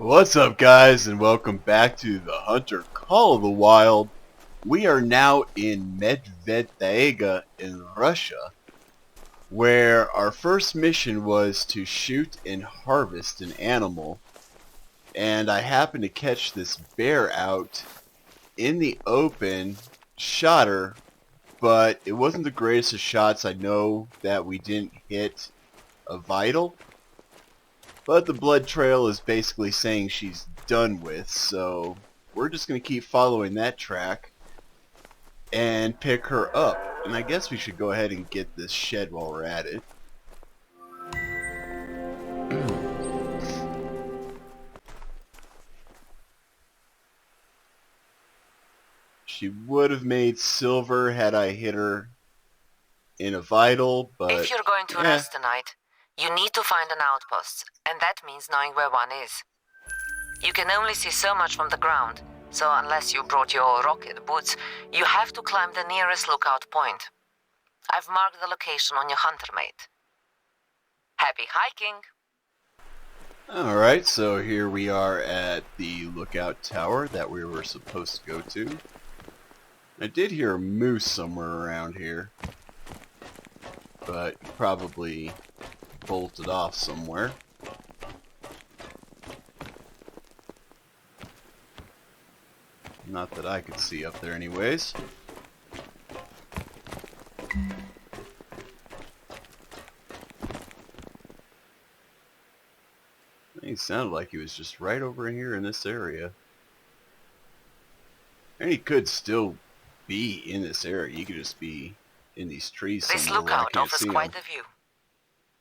What's up, guys, and welcome back to the Hunter Call of the Wild. We are now in Med Ved Tiaga in Russia, where our first mission was to shoot and harvest an animal. And I happened to catch this bear out in the open, shot her, but it wasn't the greatest of shots. I know that we didn't hit a vital, but the blood trail is basically saying she's done with, so we're just going to keep following that track and pick her up. And I guess we should go ahead and get this shed while we're at it. She would have made silver had I hit her in a vital, but if you're going to rest tonight, you need to find an outpost, and that means knowing where one is. You can only see so much from the ground, so unless you brought your rocket boots, you have to climb the nearest lookout point. I've marked the location on your hunter mate. Happy hiking! Alright, so here we are at the lookout tower that we were supposed to go to. I did hear a moose somewhere around here, but probably bolted off somewhere. Not that I could see up there anyways. He sounded like he was just right over here in this area. And he could still be in this area. He could just be in these trees somewhere. This lookout offers quite a view.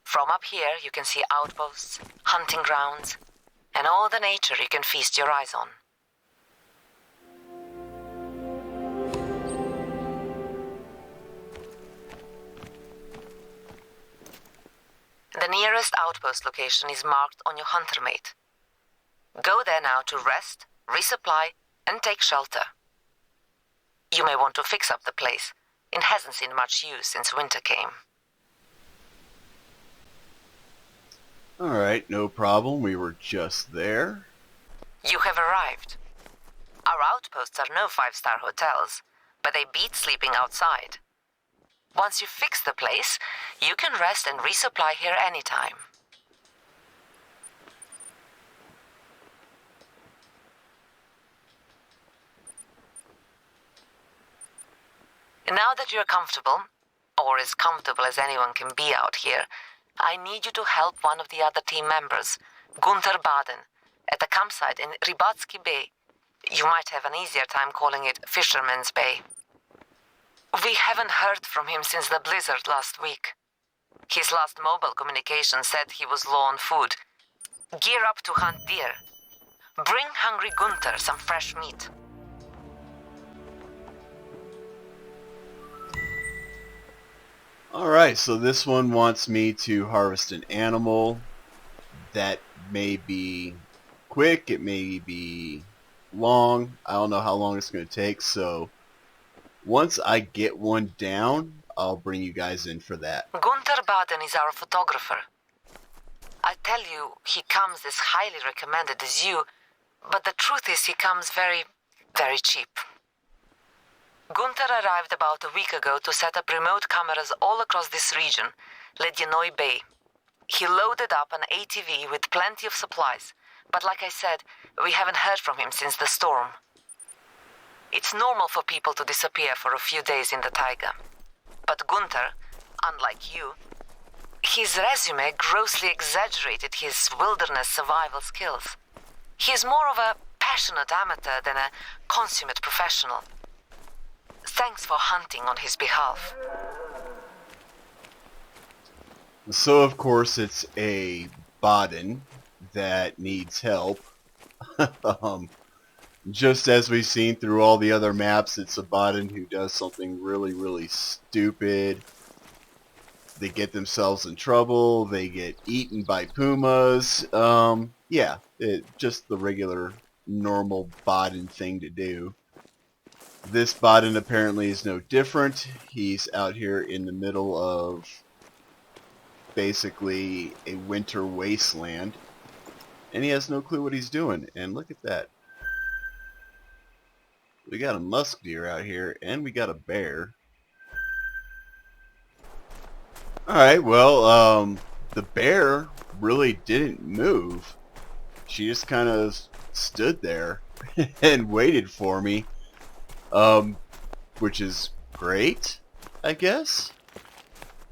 From up here you can see outposts, hunting grounds, and all the nature you can feast your eyes on. The nearest outpost location is marked on your hunter mate. Go there now to rest, resupply, and take shelter. You may want to fix up the place. It hasn't seen much use since winter came. Alright, no problem. We were just there. You have arrived. Our outposts are no five-star hotels, but they beat sleeping outside. Once you fix the place, you can rest and resupply here anytime. Now that you're comfortable, or as comfortable as anyone can be out here, I need you to help one of the other team members, Gunther Baden, at the campsite in Rybatsky Bay. You might have an easier time calling it Fisherman's Bay. We haven't heard from him since the blizzard last week. His last mobile communication said he was low on food. Gear up to hunt deer. Bring hungry Gunther some fresh meat. Alright, so this one wants me to harvest an animal. That may be quick, it may be long. I don't know how long it's going to take, so once I get one down, I'll bring you guys in for that. Gunther Baden is our photographer. I tell you, he comes as highly recommended as you, but the truth is he comes very, very cheap. Gunther arrived about a week ago to set up remote cameras all across this region, Ledinoy Bay. He loaded up an ATV with plenty of supplies, but like I said, we haven't heard from him since the storm. It's normal for people to disappear for a few days in the taiga. But Gunther, unlike you, his resume grossly exaggerated his wilderness survival skills. He is more of a passionate amateur than a consummate professional. Thanks for hunting on his behalf. So, of course, it's a Baden that needs help. Just as we've seen through all the other maps, it's a Baden who does something really, really stupid. They get themselves in trouble. They get eaten by pumas. Yeah, just the regular, normal Baden thing to do. This Baden apparently is no different. He's out here in the middle of basically a winter wasteland. And he has no clue what he's doing. And look at that. We got a musk deer out here, and we got a bear. Alright, well, the bear really didn't move. She just kind of stood there and waited for me, which is great, I guess.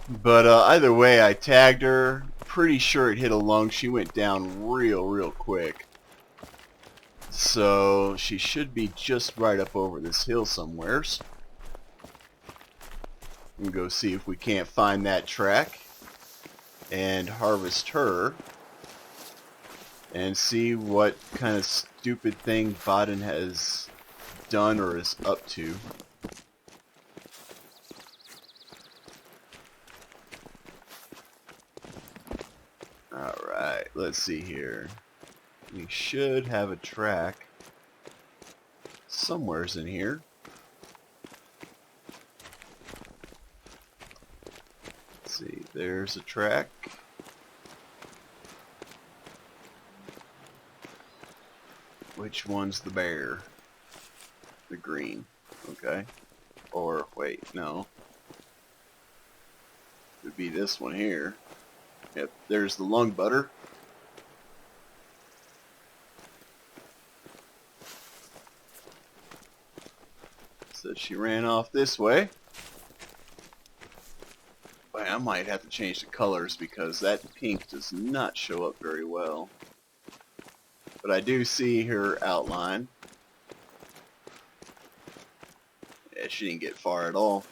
But either way, I tagged her. Pretty sure it hit a lung. She went down real quick. So she should be just right up over this hill somewheres. And go see if we can't find that track and harvest her and see what kind of stupid thing Baden has done or is up to. Alright, let's see here. We should have a track somewheres in here. Let's see, there's a track. Which one's the bear? The green. Okay. Or, wait, no. It would be this one here. Yep, there's the lung butter. So she ran off this way. Boy, I might have to change the colors because that pink does not show up very well. But I do see her outline. Yeah, she didn't get far at all.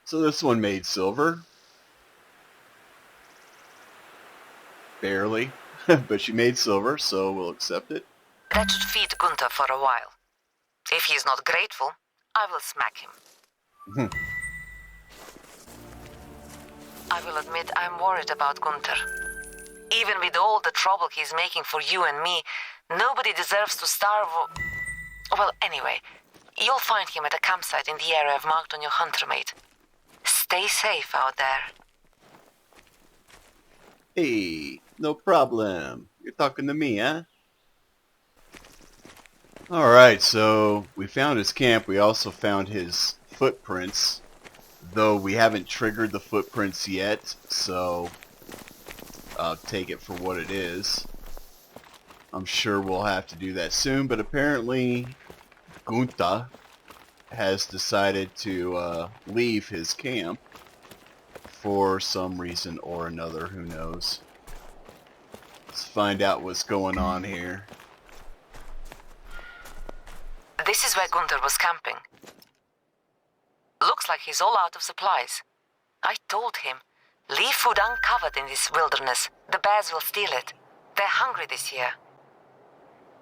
So this one made silver. Barely. But she made silver, so we'll accept it. That should feed Gunther for a while. If he is not grateful, I will smack him. I will admit I'm worried about Gunther. Even with all the trouble he's making for you and me, nobody deserves to starve or... Well, anyway, you'll find him at a campsite in the area I've marked on your hunter mate. Stay safe out there. Hey, no problem. You're talking to me, huh? Alright, so we found his camp. We also found his footprints, though we haven't triggered the footprints yet, so I'll take it for what it is. I'm sure we'll have to do that soon, but apparently Gunther has decided to leave his camp for some reason or another. Who knows? Let's find out what's going on here. This is where Gunther was camping. Looks like he's all out of supplies. I told him, leave food uncovered in this wilderness. The bears will steal it. They're hungry this year.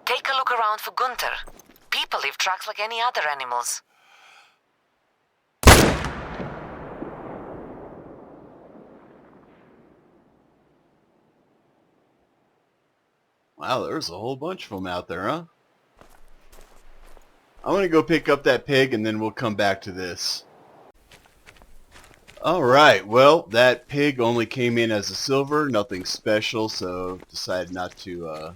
Take a look around for Gunther. People leave tracks like any other animals. Wow, there's a whole bunch of them out there, huh? I'm gonna go pick up that pig and then we'll come back to this. Alright, well, that pig only came in as a silver, nothing special, so decided not to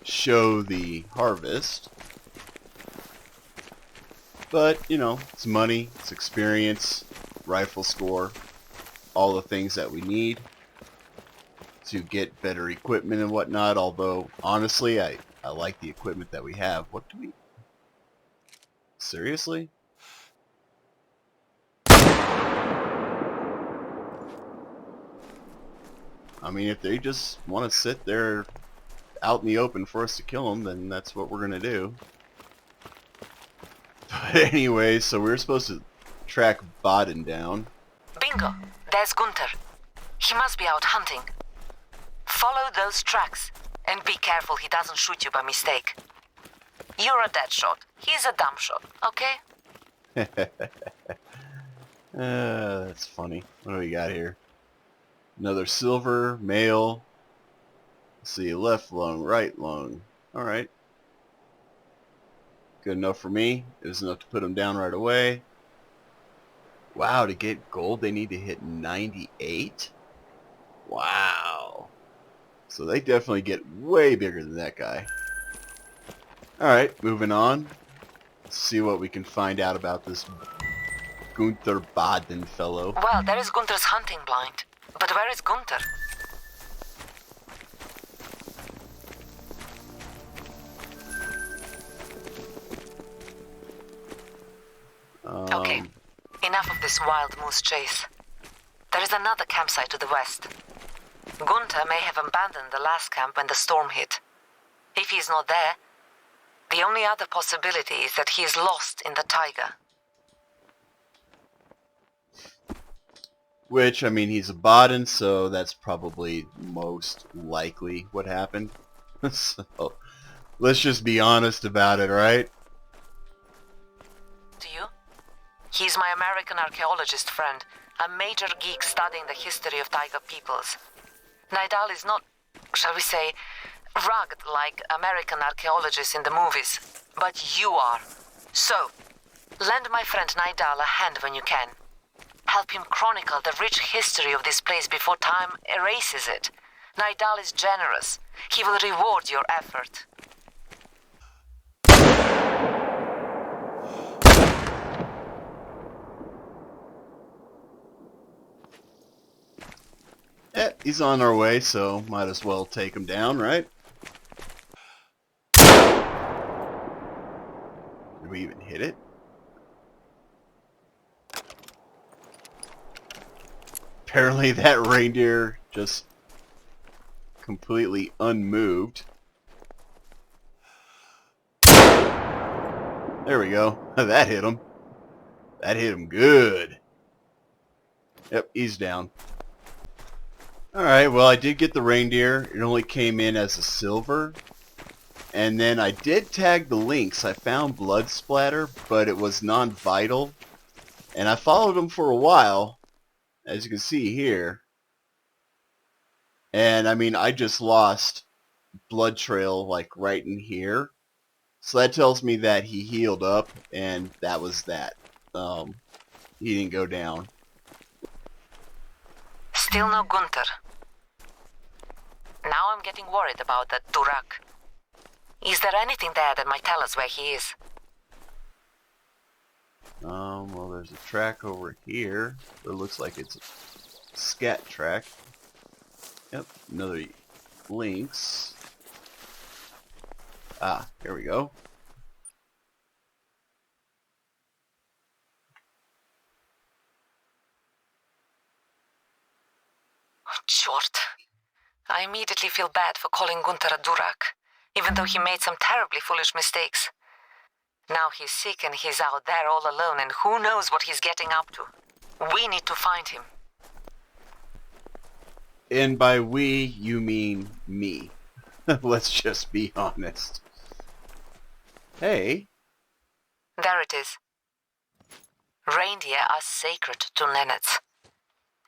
show the harvest. But, you know, it's money, it's experience, rifle score, all the things that we need to get better equipment and whatnot, although, honestly, I like the equipment that we have. What do we... Seriously? I mean, if they just want to sit there out in the open for us to kill them, then that's what we're going to do. But anyway, so we're supposed to track Baden down. Bingo! There's Gunther. He must be out hunting. Follow those tracks, and be careful he doesn't shoot you by mistake. You're a dead shot. He's a dumb shot, okay? That's funny. What do we got here? Another silver, male. Let's see, left lung, right lung. Alright. Good enough for me. It was enough to put them down right away. Wow, to get gold they need to hit 98? Wow. So they definitely get way bigger than that guy. Alright, moving on. Let's see what we can find out about this Gunther Baden fellow. Well, there is Gunther's hunting blind. But where is Gunther? Okay, enough of this wild moose chase. There is another campsite to the west. Gunther may have abandoned the last camp when the storm hit. If he is not there, the only other possibility is that he is lost in the taiga. Which, I mean, he's a Baden, so that's probably most likely what happened. So, let's just be honest about it, right? Do you? He's my American archaeologist friend, a major geek studying the history of taiga peoples. Nidal is not, shall we say, rugged like American archaeologists in the movies, but you are. So, lend my friend Nidal a hand when you can. Help him chronicle the rich history of this place before time erases it. Nidal is generous. He will reward your effort. He's on our way, so might as well take him down, right? Did we even hit it? Apparently that reindeer just completely unmoved. There we go. That hit him. That hit him good. Yep, he's down. Alright, well I did get the reindeer. It only came in as a silver. And then I did tag the lynx. I found blood splatter, but it was non-vital. And I followed him for a while, as you can see here. And I mean, I just lost blood trail like right in here. So that tells me that he healed up, and that was that. He didn't go down. Still no Gunther. Now I'm getting worried about that Durak. Is there anything there that might tell us where he is? Well, there's a track over here. It looks like it's a scat track. Yep, another lynx. Ah, here we go. Short. I immediately feel bad for calling Gunther a Durak, even though he made some terribly foolish mistakes. Now he's sick and he's out there all alone, and who knows what he's getting up to. We need to find him. And by we, you mean me. Let's just be honest. Hey. There it is. Reindeer are sacred to Nenets.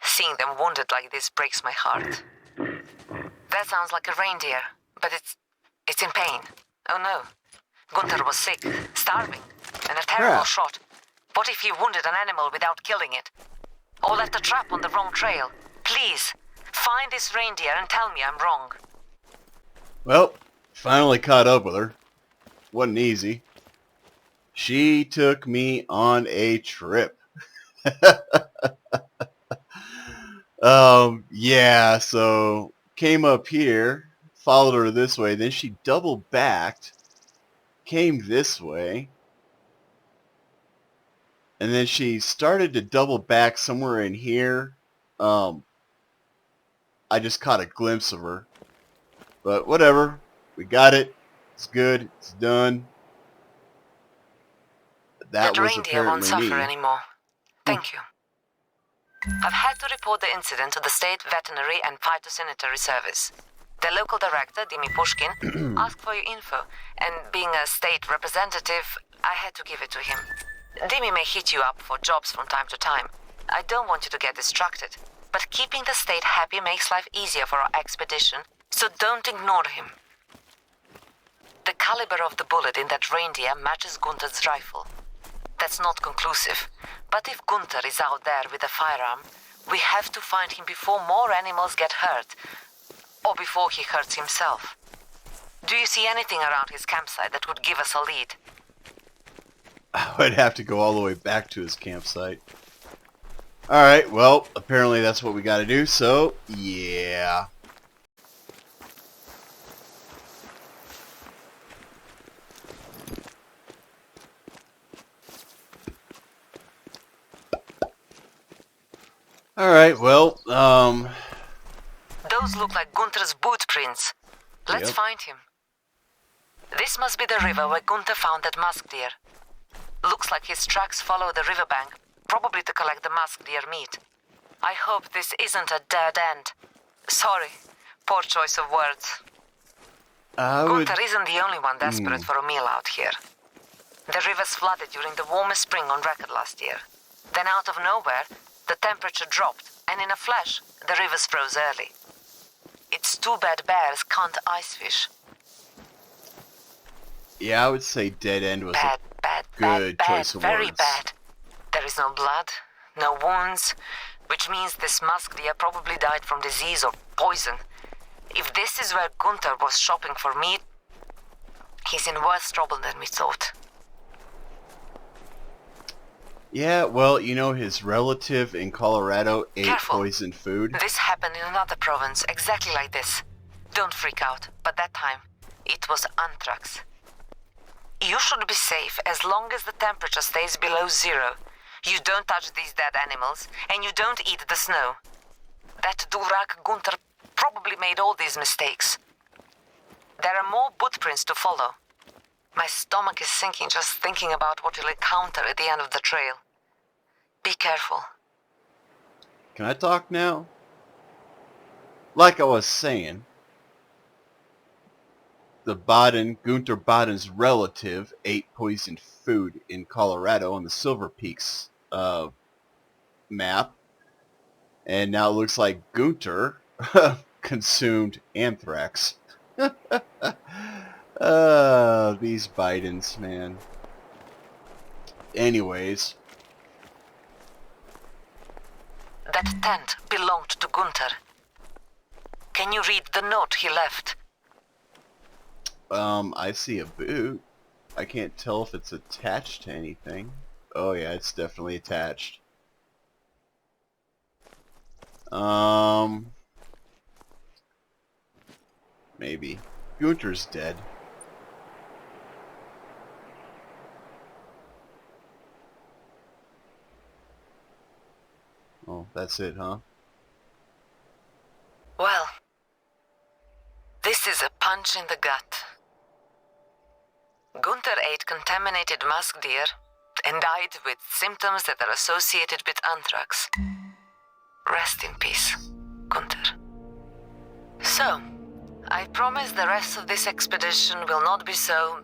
Seeing them wounded like this breaks my heart. That sounds like a reindeer, but it's in pain. Oh no. Gunther was sick, starving, and a terrible shot. What if he wounded an animal without killing it? Or left a trap on the wrong trail? Please, find this reindeer and tell me I'm wrong. Well, finally caught up with her. Wasn't easy. She took me on a trip. Yeah, so came up here, followed her this way, then she double backed, came this way, and then she started to double back somewhere in here. I just caught a glimpse of her, but whatever, we got it, it's good, it's done. That was reindeer won't apparently suffer me. anymore. Thank you. I've had to report the incident to the State Veterinary and Phytosanitary Service. The local director, Dimi Pushkin, asked for your info, and being a state representative, I had to give it to him. Dimi may hit you up for jobs from time to time. I don't want you to get distracted, but keeping the state happy makes life easier for our expedition, so don't ignore him. The caliber of the bullet in that reindeer matches Gunther's rifle. That's not conclusive, but if Gunther is out there with a firearm, We have to find him before more animals get hurt, or before he hurts himself. Do you see anything around his campsite that would give us a lead? I would have to go all the way back to his campsite. Alright, well, apparently that's what we gotta do, so, yeah. Alright, well, Those look like Gunther's boot prints. Let's Yep. find him. This must be the river where Gunther found that musk deer. Looks like his tracks follow the riverbank, probably to collect the musk deer meat. I hope this isn't a dead end. Sorry, poor choice of words. I would... Gunther isn't the only one desperate for a meal out here. The rivers flooded during the warmest spring on record last year. Then out of nowhere, the temperature dropped, and in a flash, the rivers froze early. It's too bad bears can't ice fish. Yeah, I would say dead end was Bad, good choice of very words. bad. There is no blood, no wounds, which means this musk deer probably died from disease or poison. If this is where Gunther was shopping for meat, he's in worse trouble than we thought. Yeah, well, you know, his relative in Colorado ate Careful. poisoned food. This happened in another province, exactly like this. Don't freak out, but that time, it was anthrax. You should be safe as long as the temperature stays below zero. You don't touch these dead animals, and you don't eat the snow. That Durak Gunther probably made all these mistakes. There are more footprints to follow. My stomach is sinking just thinking about what you'll encounter at the end of the trail. Be careful. Can I talk now? Like I was saying, Gunter Baden's relative ate poisoned food in Colorado on the Silver Peaks map. And now it looks like Gunter consumed anthrax. These Bidens, man. Anyways. That tent belonged to Gunther. Can you read the note he left? I see a boot. I can't tell if it's attached to anything. Oh yeah, it's definitely attached. Maybe. Gunter's dead. Oh, that's it, huh? Well, this is a punch in the gut. Gunther ate contaminated musk deer and died with symptoms that are associated with anthrax. Rest in peace, Gunther. So, I promise the rest of this expedition will not be so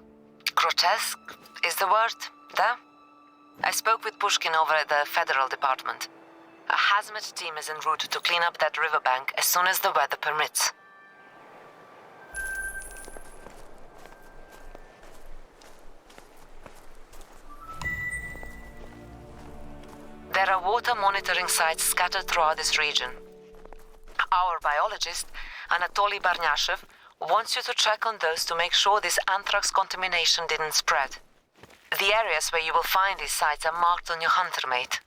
grotesque, is the word, there? I spoke with Pushkin over at the Federal Department. A hazmat team is en route to clean up that riverbank as soon as the weather permits. There are water monitoring sites scattered throughout this region. Our biologist, Anatoly Barnyashev, wants you to check on those to make sure this anthrax contamination didn't spread. The areas where you will find these sites are marked on your hunter mate.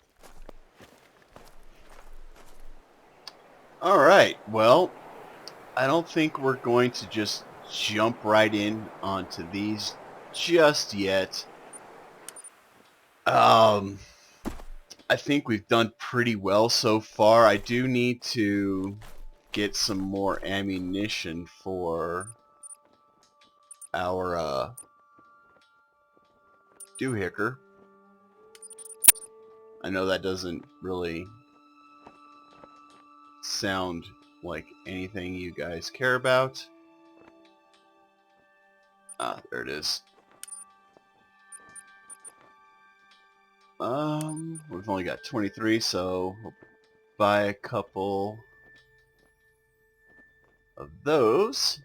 Alright, well, I don't think we're going to just jump right in onto these just yet. I think we've done pretty well so far. I do need to get some more ammunition for our doohicker. I know that doesn't really sound like anything you guys care about. Ah, there it is. We've only got 23, so we'll buy a couple of those.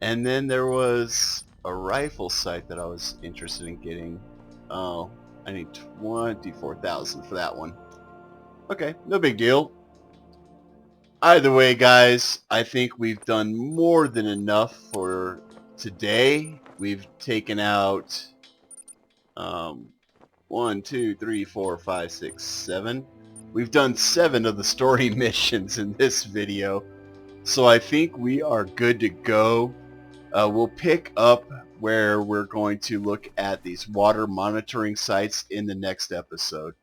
And then there was a rifle sight that I was interested in getting. Oh, I need 24,000 for that one. Okay, no big deal. Either way, guys, I think we've done more than enough for today. We've taken out 1, 2, 3, 4, 5, 6, 7. We've done 7 of the story missions in this video, so I think we are good to go. We'll pick up where we're going to look at these water monitoring sites in the next episode.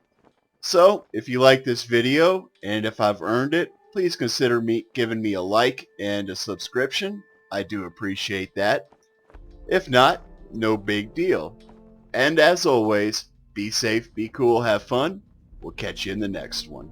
So, if you like this video, and if I've earned it, please consider giving me a like and a subscription. I do appreciate that. If not, no big deal. And as always, be safe, be cool, have fun. We'll catch you in the next one.